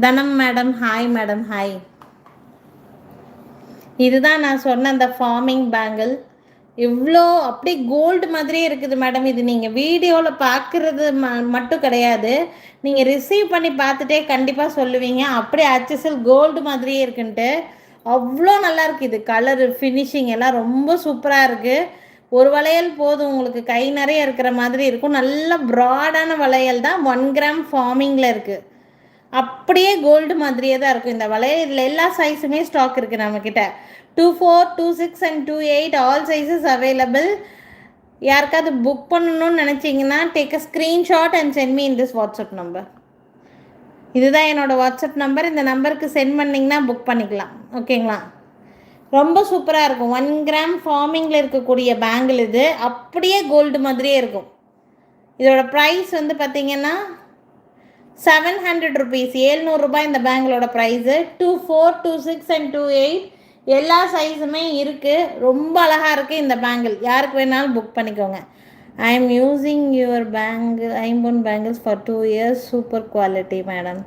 தனம் madam, hi madam, hi. இதுதான் நான் சொன்ன அந்த ஃபார்மிங் பேங்கிள். இவ்வளோ அப்படியே கோல்டு மாதிரியே இருக்குது மேடம். இது நீங்கள் வீடியோவில் பார்க்குறது மட்டும் கிடையாது, நீங்கள் ரிசீவ் பண்ணி பார்த்துட்டே கண்டிப்பாக சொல்லுவீங்க அப்படியே அச்சசல் கோல்டு மாதிரியே இருக்குன்ட்டு. அவ்வளோ நல்லா இருக்குது. இது கலரு ஃபினிஷிங் எல்லாம் ரொம்ப சூப்பராக இருக்குது. ஒரு வளையல் போதும் உங்களுக்கு, கை நிறைய இருக்கிற மாதிரி இருக்கும். நல்ல ப்ராடான வளையல் தான். 1 கிராம் ஃபார்மிங்கில் இருக்குது. அப்படியே கோல்டு மாதிரியே தான் இருக்கும் இந்த வளையல். இதில் எல்லா சைஸுமே ஸ்டாக் இருக்குது நம்மக்கிட்ட. 24, 26 அண்ட் 28 ஆல் சைஸஸ் அவைலபிள். யாருக்காவது புக் பண்ணணும்னு நினச்சிங்கன்னா take a screenshot and send me in this WhatsApp number. இதுதான் என்னோடய வாட்ஸ்அப் நம்பர். இந்த நம்பருக்கு சென்ட் பண்ணிங்கன்னா புக் பண்ணிக்கலாம். ஓகேங்களா? ரொம்ப சூப்பராக இருக்கும். 1 கிராம் ஃபார்மிங்கில் இருக்கக்கூடிய பேங்கிள் இது. அப்படியே கோல்டு மாதிரியே இருக்கும். இதோட ப்ரைஸ் வந்து பார்த்திங்கன்னா 700 ருபீஸ், 700 ரூபாய் இந்த பேங்கிளோட ப்ரைஸு. 24, 26 அண்ட் 28 எல்லா சைஸுமே இருக்குது. ரொம்ப அழகாக இருக்குது இந்த பேங்கிள். யாருக்கு வேணாலும் புக் பண்ணிக்கோங்க. I am using your bangle ஐம்பொன் bangles for 2 years. Super quality madam.